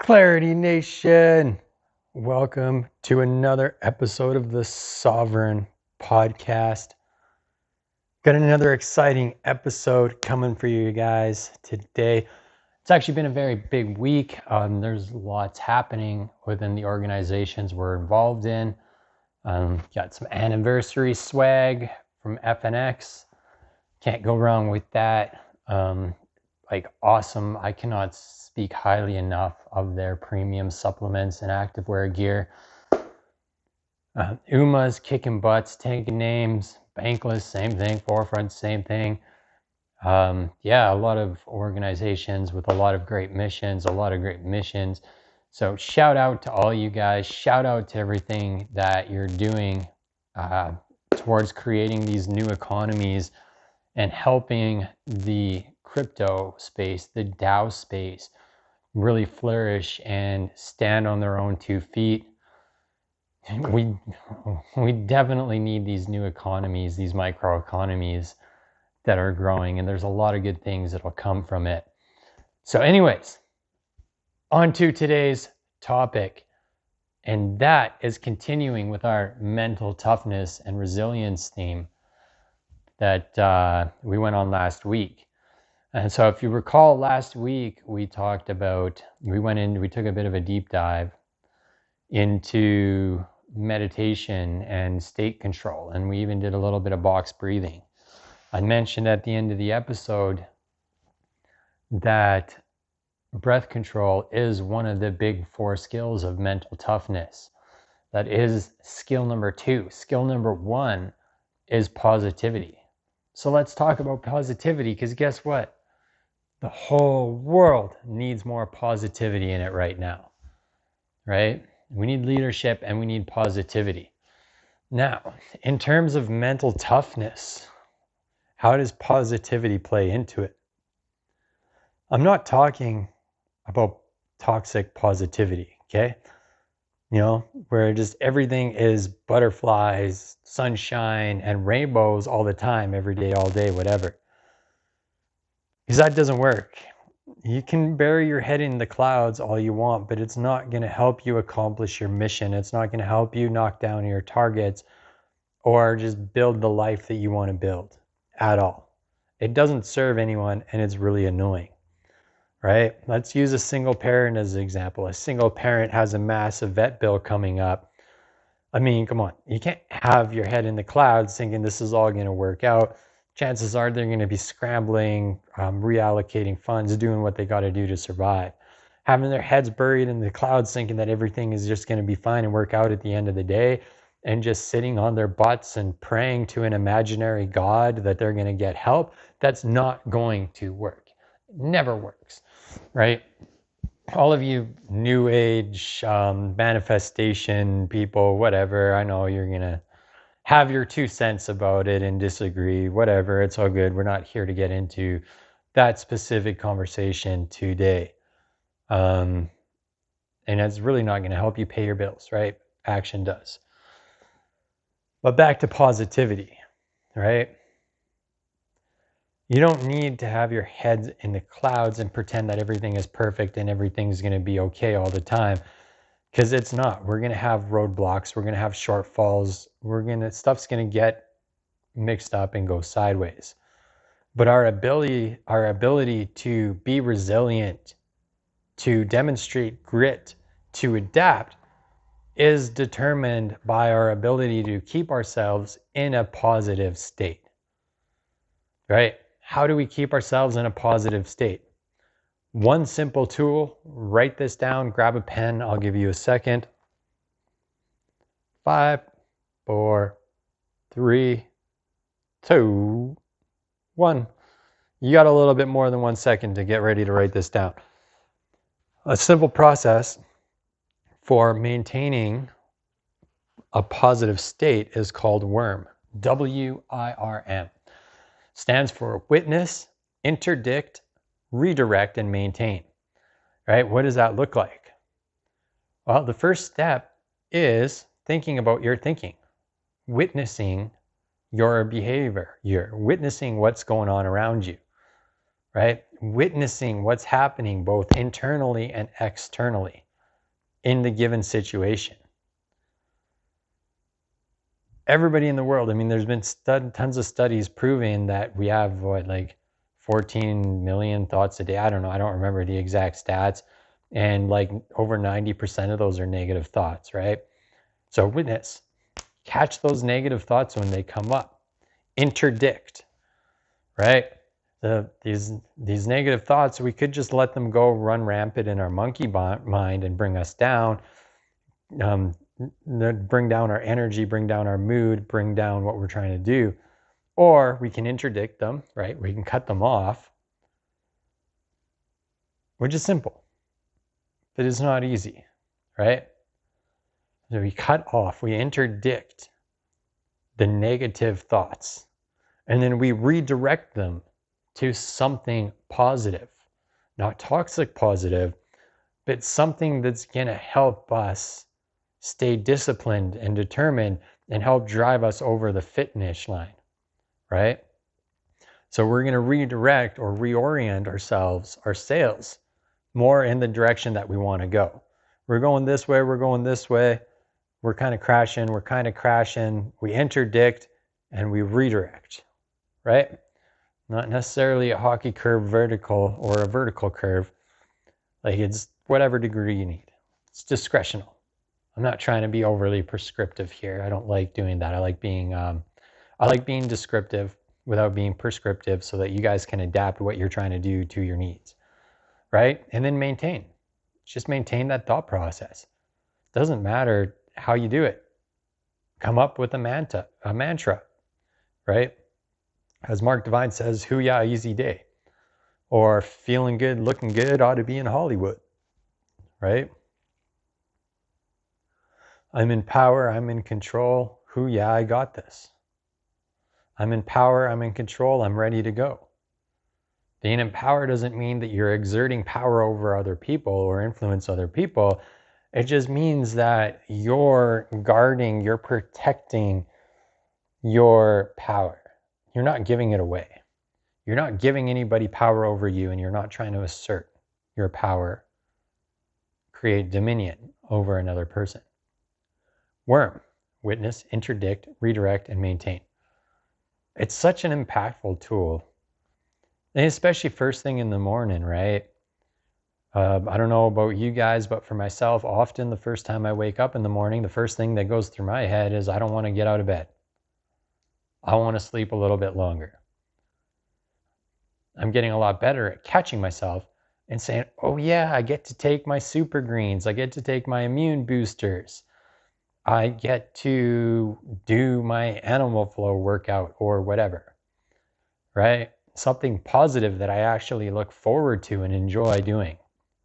Clarity Nation, welcome to another episode of the Sovereign Podcast. Got another exciting episode coming for you guys today. It's actually been a very big week. There's lots happening within the organizations we're involved in. Got some anniversary swag from FNX. Can't go wrong with that. Awesome. I cannot speak highly enough of their premium supplements and activewear gear. UMA's kicking butts, taking names. Bankless, same thing. Forefront, same thing. A lot of organizations with a lot of great missions. So shout out to all you guys. Shout out to everything that you're doing towards creating these new economies and helping the crypto space, the DAO space, really flourish and stand on their own 2 feet. We definitely need these new economies, these microeconomies that are growing, and there's a lot of good things that'll come from it. So anyways, on to today's topic, and that is continuing with our mental toughness and resilience theme that we went on last week. And so if you recall, last week we took a bit of a deep dive into meditation and state control, and we even did a little bit of box breathing. I mentioned at the end of the episode that breath control is one of the big 4 skills of mental toughness. That is skill number 2. Skill number 1 is positivity. So let's talk about positivity, because guess what? The whole world needs more positivity in it right now, right? We need leadership and we need positivity. Now, in terms of mental toughness, how does positivity play into it? I'm not talking about toxic positivity, okay? Where just everything is butterflies, sunshine, and rainbows all the time, every day, all day, whatever. Because that doesn't work. You can bury your head in the clouds all you want, but it's not going to help you accomplish your mission. It's not going to help you knock down your targets or just build the life that you want to build at all. It doesn't serve anyone, and it's really annoying, right? Let's use a single parent as an example. A single parent has a massive vet bill coming up. I mean, come on. You can't have your head in the clouds thinking this is all going to work out. Chances are they're going to be scrambling, reallocating funds, doing what they got to do to survive. Having their heads buried in the clouds thinking that everything is just going to be fine and work out at the end of the day, and just sitting on their butts and praying to an imaginary God that they're going to get help, that's not going to work. It never works, right? All of you new age manifestation people, whatever, I know you're going to have your 2 cents about it and disagree, whatever, it's all good. We're not here to get into that specific conversation today. And it's really not going to help you pay your bills, right? Action does. But back to positivity, right? You don't need to have your heads in the clouds and pretend that everything is perfect and everything's going to be okay all the time. Because it's not. We're going to have roadblocks. We're going to have shortfalls. Stuff's going to get mixed up and go sideways. But our ability to be resilient, to demonstrate grit, to adapt is determined by our ability to keep ourselves in a positive state. Right? How do we keep ourselves in a positive state? One simple tool, write this down, grab a pen, I'll give you a second. 5, 4, 3, 2, 1. You got a little bit more than 1 second to get ready to write this down. A simple process for maintaining a positive state is called WIRM. WIRM. Stands for witness, interdict, redirect, and maintain. Right? What does that look like? Well, the first step is thinking about your thinking, witnessing your behavior. You're witnessing what's going on around you, right? witnessing what's happening both internally and externally in the given situation. Everybody in the world, I mean, there's been tons of studies proving that we have like 14 million thoughts a day. I don't know. I don't remember the exact stats. And like over 90% of those are negative thoughts, right? So witness, catch those negative thoughts when they come up. Interdict, right? These negative thoughts, we could just let them go run rampant in our monkey mind and bring us down, bring down our energy, bring down our mood, bring down what we're trying to do. Or we can interdict them, right? We can cut them off, which is simple, but it's not easy, right? So we cut off, we interdict the negative thoughts, and then we redirect them to something positive, not toxic positive, but something that's going to help us stay disciplined and determined and help drive us over the finish line, right? So we're going to redirect or reorient ourselves, our sails, more in the direction that we want to go. We're going this way, we're kind of crashing, we interdict and we redirect, right? Not necessarily a hockey curve vertical or a vertical curve. Like it's whatever degree you need. It's discretional. I'm not trying to be overly prescriptive here. I don't like doing that. I like being descriptive without being prescriptive so that you guys can adapt what you're trying to do to your needs, right? And then maintain. Just maintain that thought process. Doesn't matter how you do it. Come up with a mantra, right? As Mark Divine says, hoo-yah, easy day. Or feeling good, looking good, ought to be in Hollywood, right? I'm in power, I'm in control. Hoo-yah, I got this. I'm in power, I'm in control, I'm ready to go. Being in power doesn't mean that you're exerting power over other people or influence other people. It just means that you're guarding, you're protecting your power. You're not giving it away. You're not giving anybody power over you, and you're not trying to assert your power, create dominion over another person. Worm, witness, interdict, redirect, and maintain. It's such an impactful tool, and especially first thing in the morning, right? I don't know about you guys, but for myself, often the first time I wake up in the morning, the first thing that goes through my head is I don't want to get out of bed. I want to sleep a little bit longer. I'm getting a lot better at catching myself and saying, oh yeah, I get to take my super greens. I get to take my immune boosters. I get to do my animal flow workout or whatever, right? Something positive that I actually look forward to and enjoy doing.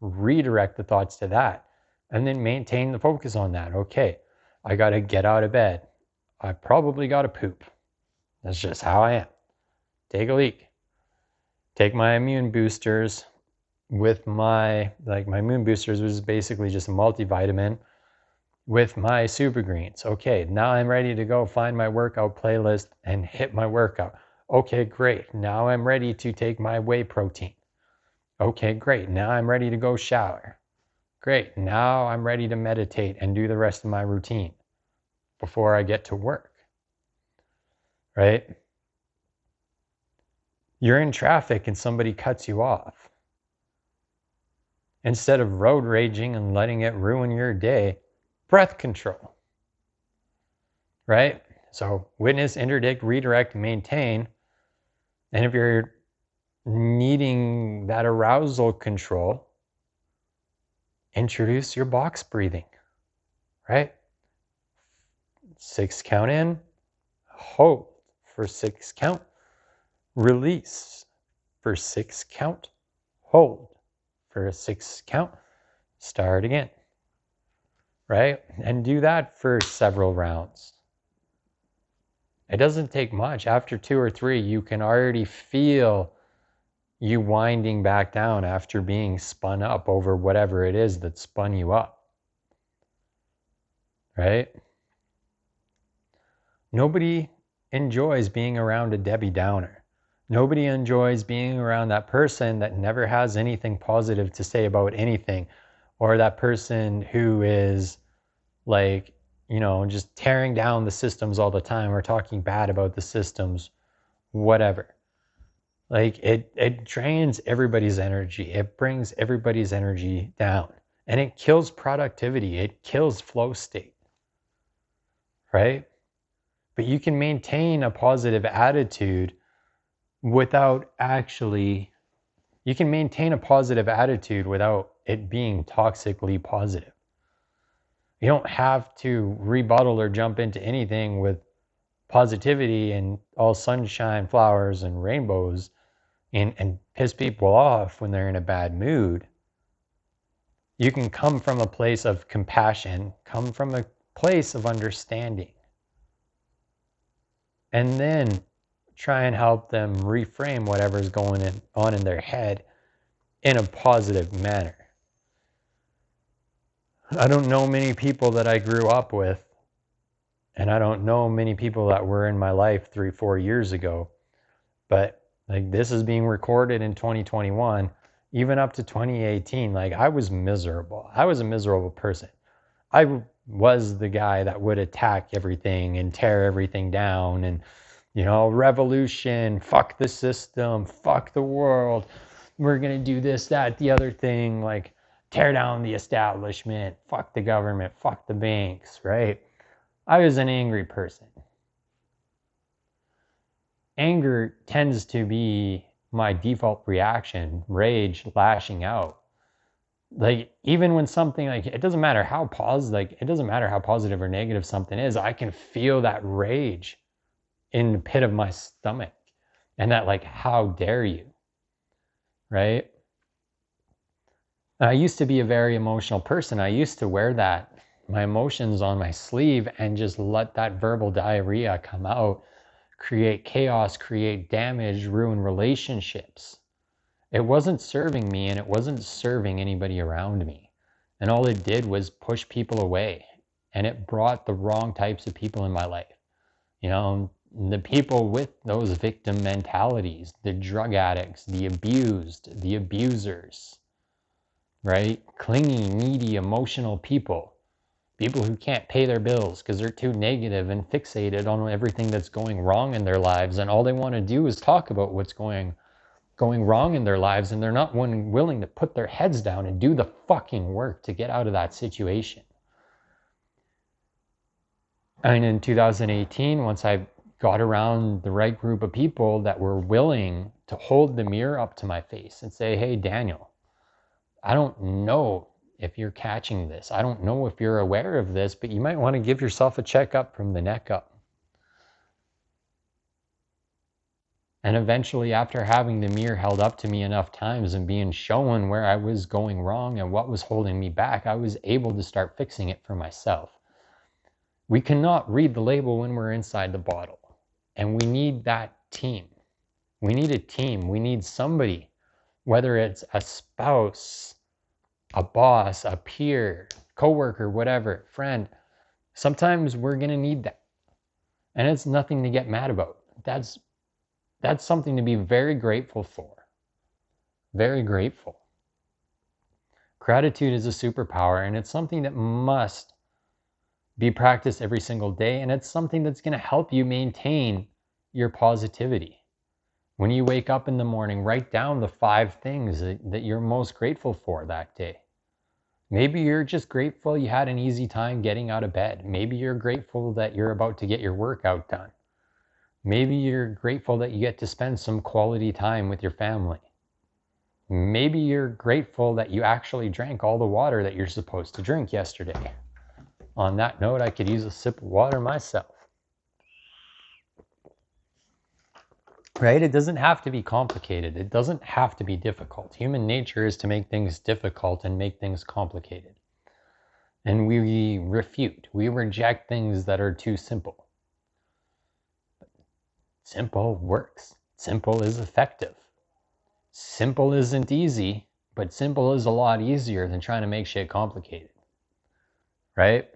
Redirect the thoughts to that and then maintain the focus on that. Okay, I got to get out of bed. I probably got to poop. That's just how I am. Take a leak. Take my immune boosters with my immune boosters was basically just a multivitamin with my super greens. Okay, now I'm ready to go find my workout playlist and hit my workout. Okay, great. Now I'm ready to take my whey protein. Okay, great. Now I'm ready to go shower. Great. Now I'm ready to meditate and do the rest of my routine before I get to work. Right? You're in traffic and somebody cuts you off. Instead of road raging and letting it ruin your day, breath control. Right? So witness, interdict, redirect, maintain. And if you're needing that arousal control, introduce your box breathing, right? 6 count in, hold for 6 count, release for 6 count, hold for a 6 count, start again, right? And do that for several rounds. It doesn't take much. After 2 or 3, you can already feel you winding back down after being spun up over whatever it is that spun you up, right? Nobody enjoys being around a Debbie Downer. Nobody enjoys being around that person that never has anything positive to say about anything, or that person who is like, just tearing down the systems all the time or talking bad about the systems, whatever. Like it drains everybody's energy. It brings everybody's energy down, and it kills productivity. It kills flow state, right? But you can maintain a positive attitude without actually, you can maintain a positive attitude without it being toxically positive. You don't have to rebuttal or jump into anything with positivity and all sunshine, flowers, and rainbows and piss people off when they're in a bad mood. You can come from a place of compassion, come from a place of understanding, and then try and help them reframe whatever's going on in their head in a positive manner. I don't know many people that I grew up with, and I don't know many people that were in my life 3-4 years ago, but like this is being recorded in 2021, even up to 2018. Like I was miserable. I was a miserable person. I was the guy that would attack everything and tear everything down and, revolution, fuck the system, fuck the world. We're going to do this, that, the other thing, like tear down the establishment, fuck the government, fuck the banks, right? I was an angry person. Anger tends to be my default reaction, rage, lashing out. Like even when something, like it doesn't matter how positive or negative something is, I can feel that rage in the pit of my stomach, and that like, how dare you, right? I used to be a very emotional person. I used to wear my emotions on my sleeve and just let that verbal diarrhea come out, create chaos, create damage, ruin relationships. It wasn't serving me, and it wasn't serving anybody around me. And all it did was push people away. And it brought the wrong types of people in my life. The people with those victim mentalities, the drug addicts, the abused, the abusers, right? Clingy, needy, emotional people. People who can't pay their bills because they're too negative and fixated on everything that's going wrong in their lives. And all they want to do is talk about what's going wrong in their lives, and they're not willing to put their heads down and do the fucking work to get out of that situation. And in 2018, once I got around the right group of people that were willing to hold the mirror up to my face and say, hey, Daniel, I don't know if you're catching this. I don't know if you're aware of this, but you might want to give yourself a checkup from the neck up. And eventually, after having the mirror held up to me enough times and being shown where I was going wrong and what was holding me back, I was able to start fixing it for myself. We cannot read the label when we're inside the bottle. And we need that team. We need a team. We need somebody, whether it's a spouse, a boss, a peer, coworker, whatever, friend. Sometimes we're going to need that. And it's nothing to get mad about. That's something to be very grateful for. Very grateful. Gratitude is a superpower, and it's something that must be practiced every single day, and it's something that's going to help you maintain your positivity. When you wake up in the morning, write down the 5 things that you're most grateful for that day. Maybe you're just grateful you had an easy time getting out of bed. Maybe you're grateful that you're about to get your workout done. Maybe you're grateful that you get to spend some quality time with your family. Maybe you're grateful that you actually drank all the water that you're supposed to drink yesterday. On that note, I could use a sip of water myself. Right? It doesn't have to be complicated. It doesn't have to be difficult. Human nature is to make things difficult and make things complicated. And we reject things that are too simple. Simple works. Simple is effective. Simple isn't easy, but simple is a lot easier than trying to make shit complicated. Right?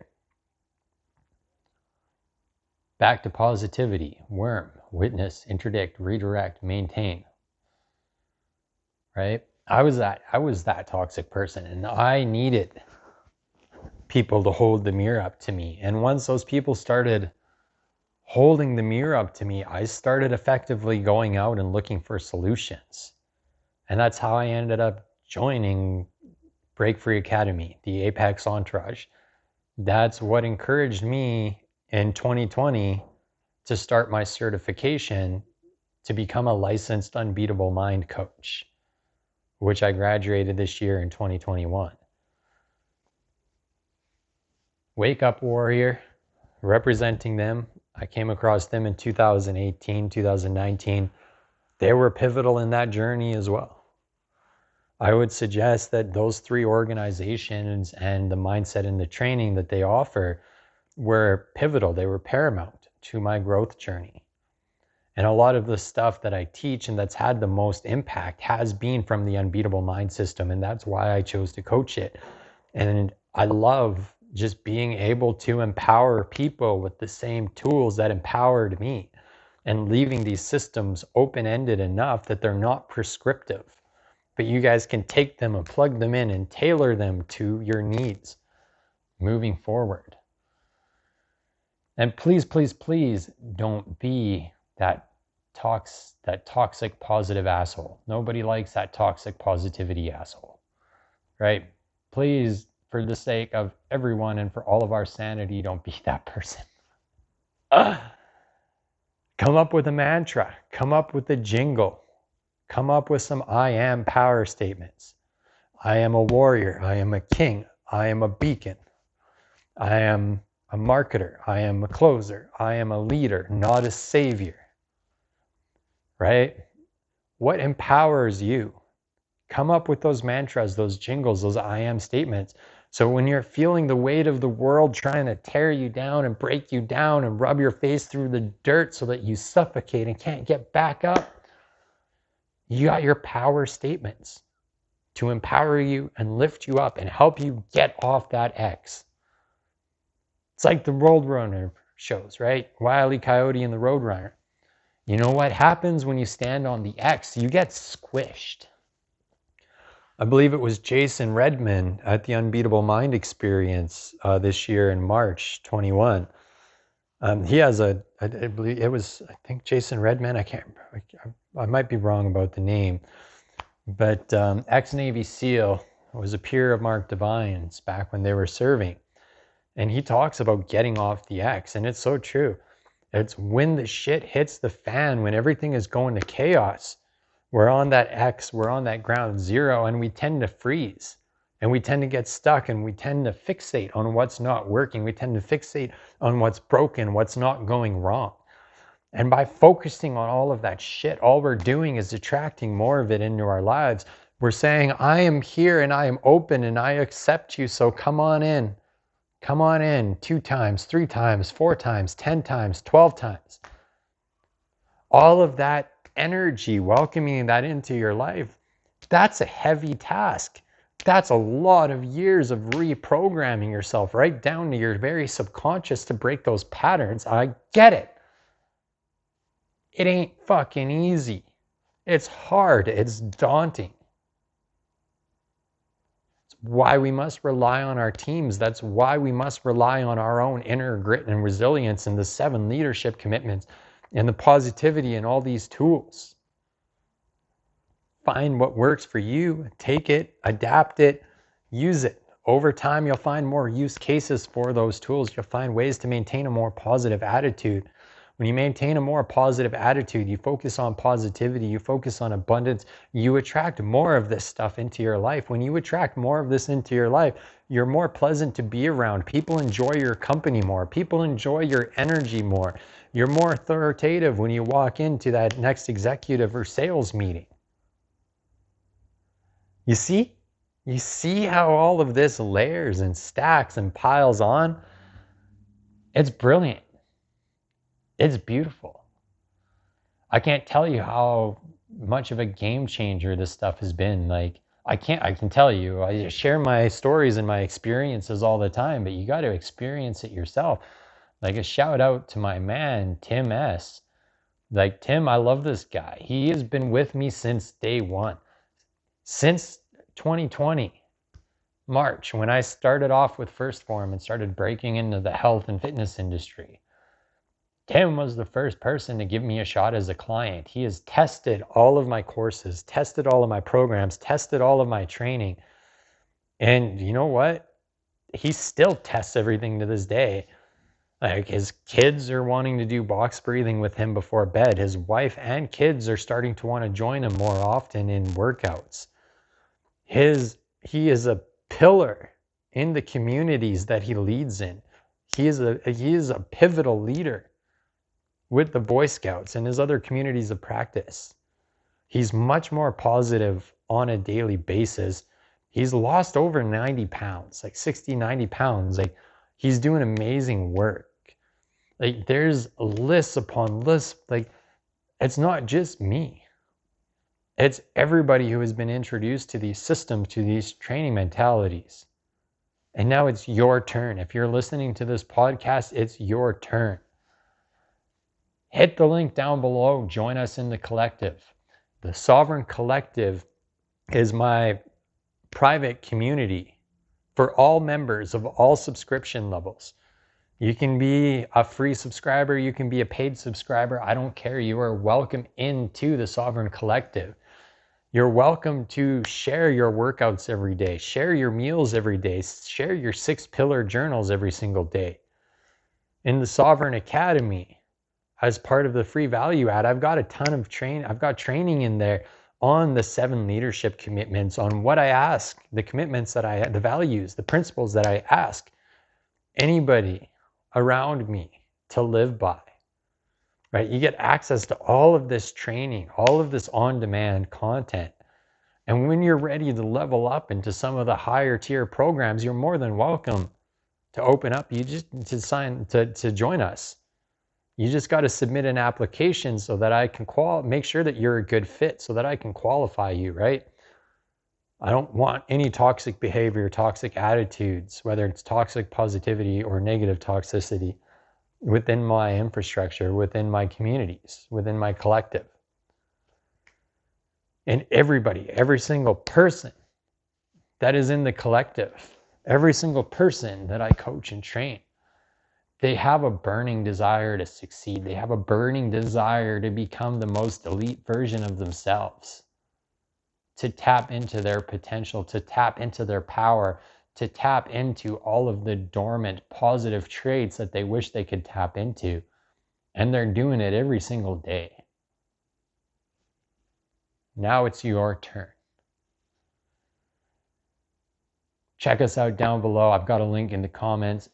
Back to positivity. Worm. witness, interdict, redirect, maintain, right? I was that toxic person, and I needed people to hold the mirror up to me. And once those people started holding the mirror up to me, I started effectively going out and looking for solutions. And that's how I ended up joining Break Free Academy, the Apex Entourage. That's what encouraged me in 2020 to start my certification to become a licensed unbeatable mind coach, which I graduated this year in 2021. Wake Up Warrior, representing them. I came across them in 2018, 2019. They were pivotal in that journey as well. I would suggest that those three organizations and the mindset and the training that they offer were pivotal. They were paramount to my growth journey. And a lot of the stuff that I teach and that's had the most impact has been from the Unbeatable Mind System. And that's why I chose to coach it. And I love just being able to empower people with the same tools that empowered me, and leaving these systems open-ended enough that they're not prescriptive, but you guys can take them and plug them in and tailor them to your needs moving forward. And please, please, please don't be that toxic positive asshole. Nobody likes that toxic positivity asshole, right? Please, for the sake of everyone and for all of our sanity, don't be that person. Come up with a mantra. Come up with a jingle. Come up with some I am power statements. I am a warrior. I am a king. I am a beacon. I am a marketer. I am a closer. I am a leader, not a savior. Right? What empowers you? Come up with those mantras, those jingles, those I am statements. So when you're feeling the weight of the world trying to tear you down and break you down and rub your face through the dirt so that you suffocate and can't get back up, you got your power statements to empower you and lift you up and help you get off that X. It's like the Roadrunner shows, right? Wile E. Coyote and the Roadrunner. You know what happens when you stand on the X? You get squished. I believe it was Jason Redman at the Unbeatable Mind Experience this year in March 21. He has I believe it was, I think Jason Redman, I might be wrong about the name, but ex-Navy SEAL, was a peer of Mark Devine's back when they were serving. And he talks about getting off the X, and it's so true. It's when the shit hits the fan, when everything is going to chaos, we're on that X, we're on that ground zero, and we tend to freeze. And we tend to get stuck, and we tend to fixate on what's not working. We tend to fixate on what's broken, what's not going wrong. And by focusing on all of that shit, all we're doing is attracting more of it into our lives. We're saying, I am here and I am open and I accept you, so come on in. Come on in 2 times, 3 times, 4 times, 10 times, 12 times. All of that energy, welcoming that into your life, that's a heavy task. That's a lot of years of reprogramming yourself right down to your very subconscious to break those patterns. I get it. It ain't fucking easy. It's hard. It's daunting. It's why we must rely on our teams. That's why we must rely on our own inner grit and resilience and the 7 leadership commitments and the positivity and all these tools. Find what works for you, take it, adapt it, use it. Over time, you'll find more use cases for those tools. You'll find ways to maintain a more positive attitude. When you maintain a more positive attitude, you focus on positivity, you focus on abundance, you attract more of this stuff into your life. When you attract more of this into your life, you're more pleasant to be around. People enjoy your company more. People enjoy your energy more. You're more authoritative when you walk into that next executive or sales meeting. You see? You see how all of this layers and stacks and piles on? It's brilliant. It's beautiful. I can't tell you how much of a game changer this stuff has been. Like, I can tell you, I share my stories and my experiences all the time, but you got to experience it yourself. Like, a shout out to my man, Tim S. Like, Tim, I love this guy. He has been with me since day one, since 2020, March, when I started off with First Form and started breaking into the health and fitness industry. Tim was the first person to give me a shot as a client. He has tested all of my courses, tested all of my programs, tested all of my training. And you know what? He still tests everything to this day. Like, his kids are wanting to do box breathing with him before bed. His wife and kids are starting to want to join him more often in workouts. He is a pillar in the communities that he leads in. He is a pivotal leader with the Boy Scouts and his other communities of practice. He's much more positive on a daily basis. He's lost over 90 pounds, like 60, 90 pounds. Like, he's doing amazing work. Like, there's lists upon lists. Like, it's not just me. It's everybody who has been introduced to these systems, to these training mentalities. And now it's your turn. If you're listening to this podcast, it's your turn. Hit the link down below. Join us in the collective. The Sovereign Collective is my private community for all members of all subscription levels. You can be a free subscriber. You can be a paid subscriber. I don't care. You are welcome into the Sovereign Collective. You're welcome to share your workouts every day, share your meals every day, share your 6-pillar journals every single day. In the Sovereign Academy, as part of the free value add, I've got a ton of I've got training in there on the 7 leadership commitments, on what I ask, the commitments that the values, the principles that I ask anybody around me to live by, right? You get access to all of this training, all of this on-demand content. And when you're ready to level up into some of the higher tier programs, you're more than welcome to open up. You just to join us. You just got to submit an application so that I can make sure that you're a good fit, so that I can qualify you, right? I don't want any toxic behavior, toxic attitudes, whether it's toxic positivity or negative toxicity, within my infrastructure, within my communities, within my collective. And everybody, every single person that is in the collective, every single person that I coach and train, they have a burning desire to succeed. They have a burning desire to become the most elite version of themselves, to tap into their potential, to tap into their power, to tap into all of the dormant positive traits that they wish they could tap into. And they're doing it every single day. Now it's your turn. Check us out down below. I've got a link in the comments.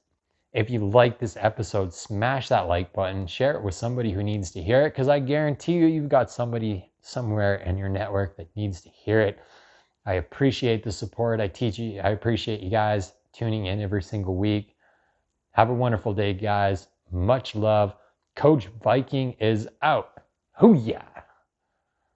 If you like this episode, smash that like button, share it with somebody who needs to hear it, because I guarantee you've got somebody somewhere in your network that needs to hear it. I appreciate the support. I appreciate you guys tuning in every single week. Have a wonderful day, guys. Much love. Coach Viking is out. Hoo-yah!